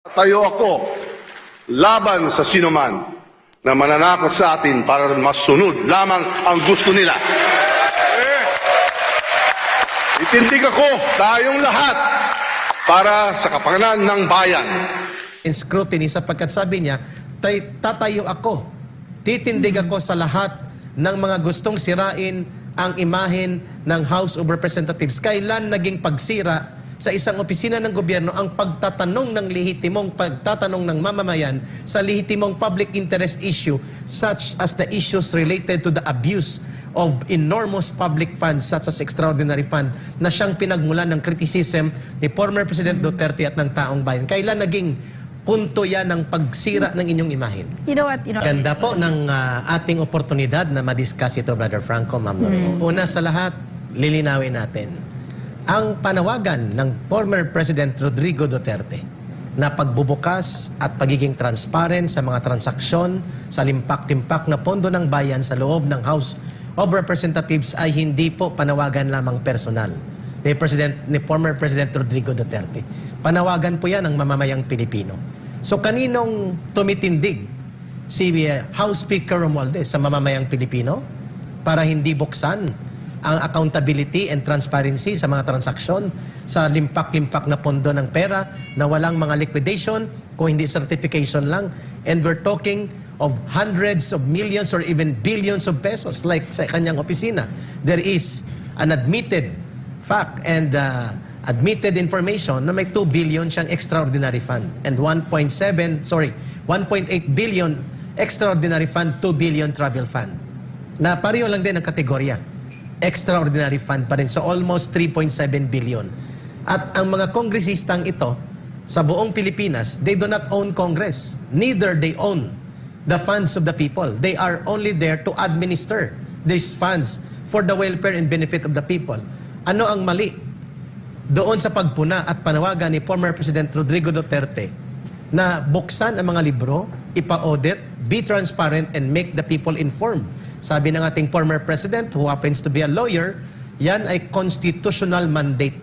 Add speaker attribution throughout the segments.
Speaker 1: Tayo ako laban sa sinuman na mananakot sa atin para masunod lamang ang gusto nila. Itindig ako tayong lahat para sa kapakanan ng bayan.
Speaker 2: In scrutiny sapagkat sabi niya, tatayo ako, titindig ako sa lahat ng mga gustong sirain ang imahen ng House of Representatives. Kailan naging pagsira sa isang opisina ng gobyerno ang pagtatanong ng lehitimong pagtatanong ng mamamayan sa lehitimong public interest issue such as the issues related to the abuse of enormous public funds such as extraordinary fund na siyang pinagmulan ng criticism ni former President Duterte at ng taong bayan. Kailan naging punto yan ng pagsira ng inyong imahen?
Speaker 3: You know what?
Speaker 2: Ganda po ng ating oportunidad na madiscuss ito, Brother Franco, Ma'am Lorraine. Una sa lahat, lilinawin natin ang panawagan ng former President Rodrigo Duterte na pagbubukas at pagiging transparent sa mga transaksyon sa limpak-limpak na pondo ng bayan sa loob ng House of Representatives ay hindi po panawagan lamang personal ni former President Rodrigo Duterte. Panawagan po yan ng mamamayang Pilipino. So kaninong tumitindig si House Speaker Romualdez sa mamamayang Pilipino para hindi buksan ang accountability and transparency sa mga transaksyon sa limpak-limpak na pondo ng pera na walang mga liquidation, kung hindi certification lang. And we're talking of hundreds of millions or even billions of pesos like sa kanyang opisina. There is an admitted fact and admitted information na may 2 billion siyang extraordinary fund and 1.8 billion extraordinary fund, 2 billion travel fund. Na pareho lang din ang kategorya. Extraordinary fund pa rin. So almost 3.7 billion. At ang mga kongresistang ito sa buong Pilipinas, they do not own Congress. Neither they own the funds of the people. They are only there to administer these funds for the welfare and benefit of the people. Ano ang mali doon sa pagpuna at panawagan ni former President Rodrigo Duterte na buksan ang mga libro, ipa-audit, be transparent, and make the people informed? Sabi ng ating former president, who happens to be a lawyer, yan ay constitutional mandate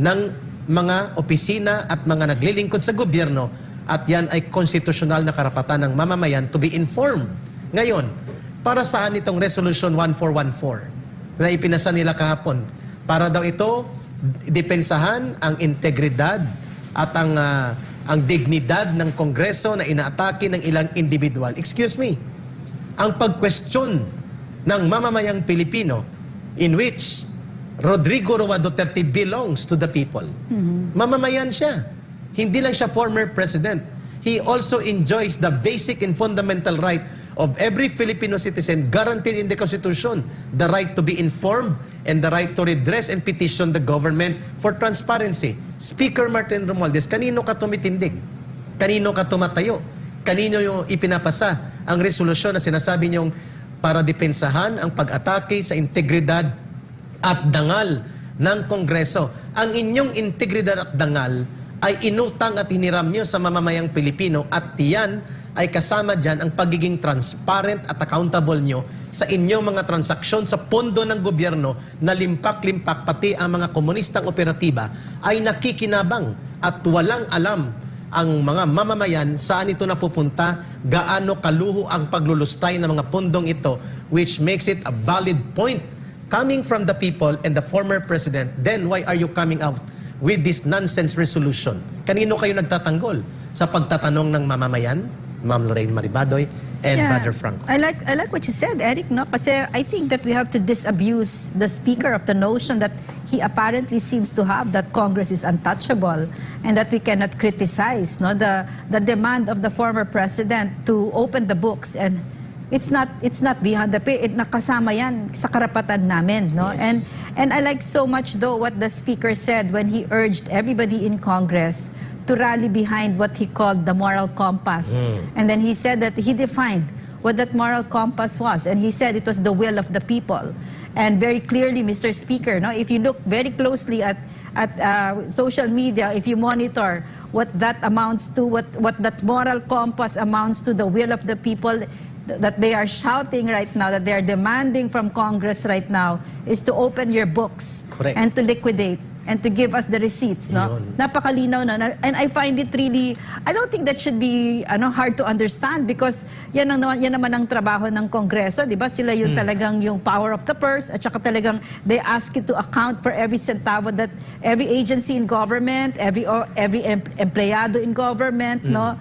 Speaker 2: ng mga opisina at mga naglilingkod sa gobyerno at yan ay constitutional na karapatan ng mamamayan to be informed. Ngayon, para saan itong Resolution 1414 na ipinasa nila kahapon? Para daw ito depensahan ang integridad at ang dignidad ng Kongreso na inaatake ng ilang individual. Excuse me. Ang pag-question ng mamamayang Pilipino in which Rodrigo Roa Duterte belongs to the people. Mamamayan siya. Hindi lang siya former president. He also enjoys the basic and fundamental right of every Filipino citizen guaranteed in the Constitution, the right to be informed and the right to redress and petition the government for transparency. Speaker Martin Romualdez, kanino ka tumitindig? Kanino ka tumatayo? Kanino yung ipinapasa ang resolusyon na sinasabi niyong para depensahan ang pag-atake sa integridad at dangal ng Kongreso? Ang inyong integridad at dangal ay inutang at hiniram niyo sa mamamayang Pilipino at yan ay kasama dyan ang pagiging transparent at accountable nyo sa inyong mga transaksyon sa pondo ng gobyerno na limpak-limpak pati ang mga komunistang operatiba ay nakikinabang at walang alam ang mga mamamayan saan ito napupunta, gaano kaluho ang paglulustay ng mga pundong ito, which makes it a valid point coming from the people and the former president. Then why are you coming out with this nonsense resolution? Kanino kayo nagtatanggol sa pagtatanong ng mamamayan? Ma'am Lorraine Maribadoy and Brother Franco.
Speaker 3: I like what you said, Eric, no? Kasi I think that we have to disabuse the speaker of the notion that he apparently seems to have that Congress is untouchable and that we cannot criticize, no? The demand of the former president to open the books, and it's not beyond the pay. Nakasama yan sa karapatan namin, no?
Speaker 2: Yes.
Speaker 3: And I like so much though what the speaker said when he urged everybody in Congress to rally behind what he called the moral compass. And then he said that he defined what that moral compass was. And he said it was the will of the people. And very clearly, Mr. Speaker, no, if you look very closely at social media, if you monitor what that amounts to, what that moral compass amounts to, the will of the people that they are shouting right now, that they are demanding from Congress right now, is to open your books.
Speaker 2: Correct.
Speaker 3: And to liquidate and to give us the receipts, no?
Speaker 2: Yun.
Speaker 3: Napakalinaw na. And I find it really, I don't think that should be hard to understand because yan naman ang trabaho ng Kongreso, di ba? Sila yung talagang yung power of the purse at saka talagang they ask you to account for every centavo that every agency in government, every empleyado in government, no?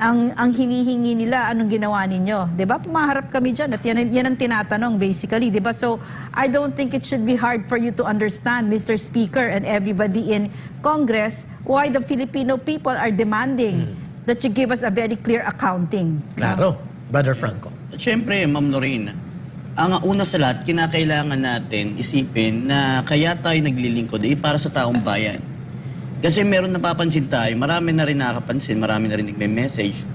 Speaker 3: Ang hinihingi nila, anong ginawa ninyo? 'Di ba? Pumaharap kami diyan at yan ang tinatanong basically, 'di ba? So, I don't think it should be hard for you to understand, Mr. Speaker and everybody in Congress, why the Filipino people are demanding that you give us a very clear accounting.
Speaker 2: Klaro, Brother Franco.
Speaker 4: Siyempre, Ma'am Lorraine, ang una sa lahat, kinakailangan natin isipin na kaya tayo naglilingkod para sa taong bayan. Kasi meron napapansin tayo, marami na rin nakakapansin, marami na rin nagme-message.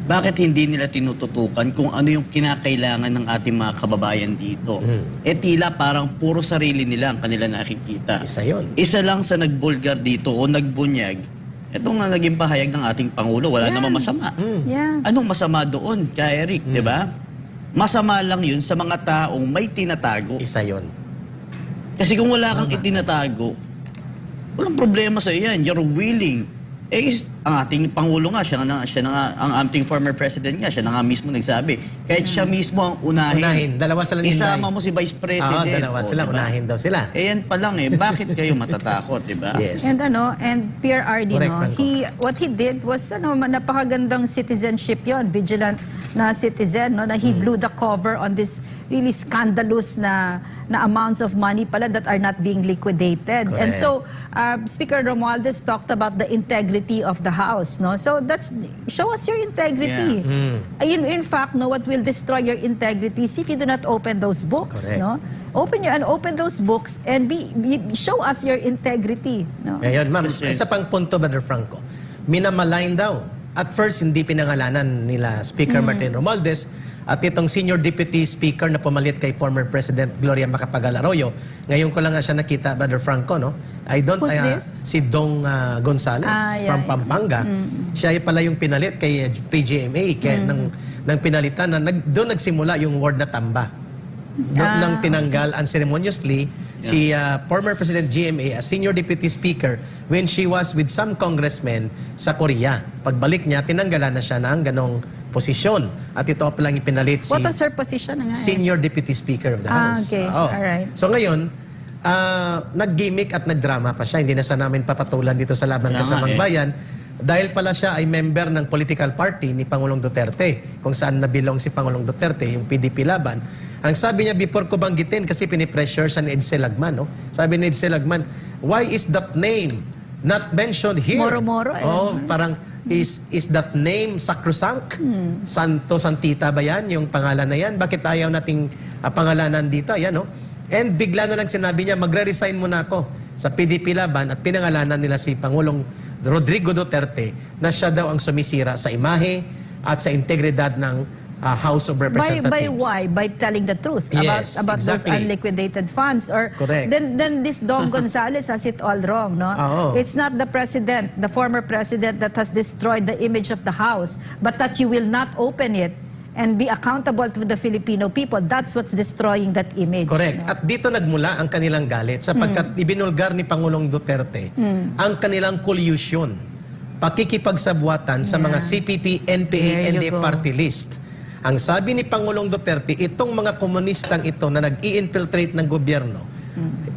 Speaker 4: Bakit hindi nila tinututukan kung ano yung kinakailangan ng ating mga kababayan dito? Tila parang puro sarili nila ang kanila nakikita.
Speaker 2: Isa yun.
Speaker 4: Isa lang sa nagbulgar dito o nagbunyag, ito nga naging pahayag ng ating Pangulo, wala namang masama.
Speaker 3: Yeah.
Speaker 4: Anong masama doon, kay Eric, di ba? Masama lang yun sa mga taong may tinatago.
Speaker 2: Isa yun.
Speaker 4: Kasi kung wala kang itinatago, walang problema sa yan. You're willing. Ang ating Pangulo nga, siya na nga, ang ating former president nga, siya na nga mismo nagsabi. Kahit siya mismo ang unahin.
Speaker 2: Dalawa sila
Speaker 4: Isama mo si Vice President.
Speaker 2: Dalawa sila,
Speaker 4: diba?
Speaker 2: unahin daw sila.
Speaker 4: Yan pa lang bakit kayo matatakot, di ba?
Speaker 2: Yes.
Speaker 3: And Pierre Ardi,
Speaker 2: Correct,
Speaker 3: no,
Speaker 2: Franco.
Speaker 3: what he did was napakagandang citizenship yon, vigilant na citizen, no, na he blew the cover on this really scandalous na amounts of money pala that are not being liquidated.
Speaker 2: Correct.
Speaker 3: And so Speaker Romualdez talked about the integrity of the House, no. So show us your integrity. In fact, no, what will destroy your integrity is if you do not open those books,
Speaker 2: Correct.
Speaker 3: no. Open those books and show us your integrity, no.
Speaker 2: Ngayon, ma'am,
Speaker 4: Kasi-
Speaker 2: isa pang punto, Brother Franco. Minamalain daw. At first, hindi pinangalanan nila Speaker Martin Romualdez at itong Senior Deputy Speaker na pumalit kay former President Gloria Macapagal Arroyo. Ngayon ko lang nga siya nakita, Brother Franco, no?
Speaker 3: Who's this?
Speaker 2: Si Dong Gonzales from Pampanga. Siya pala yung pinalit kay PGMA. Kaya nang pinalitan, doon nagsimula yung word na tamba. Doon nang tinanggal unceremoniously si former President GMA as Senior Deputy Speaker when she was with some congressmen sa Korea. Pagbalik niya, tinanggalan na siya ng ganong posisyon. At ito pa lang ipinalit si
Speaker 3: What was her position nga?
Speaker 2: Senior Deputy Speaker of the House.
Speaker 3: Okay.
Speaker 2: Oo.
Speaker 3: Alright.
Speaker 2: So ngayon, nag-gimmick at nagdrama pa siya. Hindi na sa namin papatulan dito sa Laban
Speaker 4: Kaya nga,
Speaker 2: Kasamang Bayan. Dahil pala siya ay member ng political party ni Pangulong Duterte, kung saan nabilong si Pangulong Duterte, yung PDP Laban. Ang sabi niya, before ko banggitin, kasi pinipressure siya ni Edsel Lagman, no? Sabi ni Edsel Lagman, why is that name not mentioned here?
Speaker 3: Moro-moro, eh.
Speaker 2: Oh, parang, is that name sacrosanct? Santo Santita ba yan? Yung pangalan na yan? Bakit ayaw nating pangalanan dito? Yan, no? And bigla na lang sinabi niya, magre-resign muna ako sa PDP Laban at pinangalanan nila si Pangulong Rodrigo Duterte na siya daw ang sumisira sa imahe at sa integridad ng House of Representatives.
Speaker 3: By why? By telling the truth
Speaker 2: Yes,
Speaker 3: about
Speaker 2: exactly.
Speaker 3: those unliquidated funds, or
Speaker 2: Correct.
Speaker 3: then this Dong Gonzales has it all wrong, no?
Speaker 2: Oo.
Speaker 3: It's not the president, the former president, that has destroyed the image of the House, but that you will not open it and be accountable to the Filipino people. That's what's destroying that image.
Speaker 2: Correct.
Speaker 3: no?
Speaker 2: At dito nagmula ang kanilang galit sapagkat ibinulgar ni Pangulong Duterte ang kanilang collusion, pakikipagsabuatan sa mga CPP, NPA,
Speaker 3: There you
Speaker 2: ND
Speaker 3: go.
Speaker 2: party list. Ang sabi ni Pangulong Duterte, itong mga komunistang ito na nag-i-infiltrate ng gobyerno,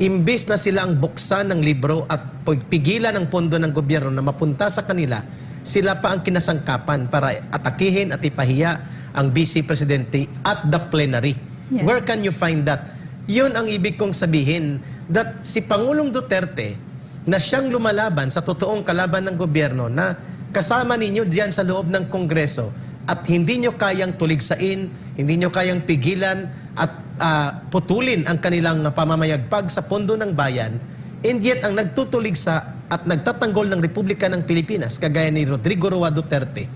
Speaker 2: imbis na sila ang buksan ng libro at pigilan ang pondo ng gobyerno na mapunta sa kanila, sila pa ang kinasangkapan para atakihin at ipahiya ang Vice Presidente at the plenary.
Speaker 3: Yeah.
Speaker 2: Where can you find that? Yun ang ibig kong sabihin, that si Pangulong Duterte na siyang lumalaban sa totoong kalaban ng gobyerno na kasama ninyo diyan sa loob ng Kongreso at hindi nyo kayang tuligsain, hindi nyo kayang pigilan at putulin ang kanilang pamamayagpag sa pondo ng bayan, and yet ang nagtutuligsa at nagtatanggol ng Republika ng Pilipinas, kagaya ni Rodrigo Roa Duterte,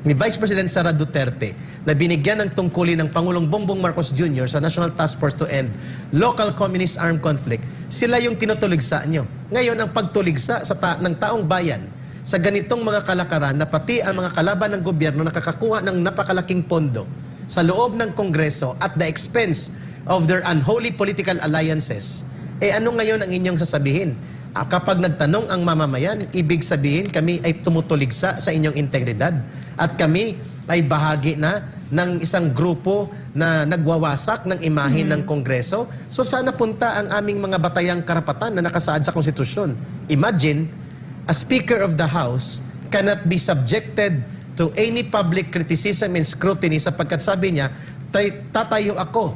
Speaker 2: ni Vice President Sara Duterte, na binigyan ng tungkulin ng Pangulong Bongbong Marcos Jr. sa National Task Force to End Local Communist Armed Conflict, sila yung tinutuligsa nyo. Ngayon, ang pagtuligsa ng taong bayan sa ganitong mga kalakaran na pati ang mga kalaban ng gobyerno nakakakuha ng napakalaking pondo sa loob ng Kongreso at the expense of their unholy political alliances, ano ngayon ang inyong sasabihin? Kapag nagtanong ang mamamayan, ibig sabihin kami ay tumutuligsa sa inyong integridad at kami ay bahagi na ng isang grupo na nagwawasak ng imahe ng Kongreso. So sana punta ang aming mga batayang karapatan na nakasaad sa konstitusyon. Imagine, a Speaker of the House cannot be subjected to any public criticism and scrutiny sapagkat sabi niya, tatayo ako,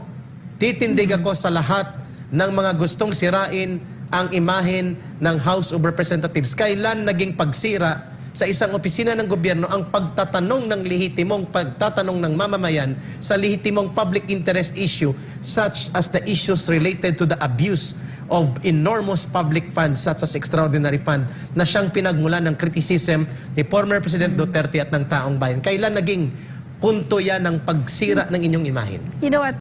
Speaker 2: titindig ako sa lahat ng mga gustong sirain ang imahen ng House of Representatives. Kailan naging pagsira sa isang opisina ng gobyerno ang pagtatanong ng lehitimong pagtatanong ng mamamayan sa lehitimong public interest issue such as the issues related to the abuse of enormous public funds such as extraordinary fund na siyang pinagmulan ng criticism ni former President Duterte at ng taong bayan. Kailan naging punto yan ng pagsira ng inyong imahen?
Speaker 3: You know what?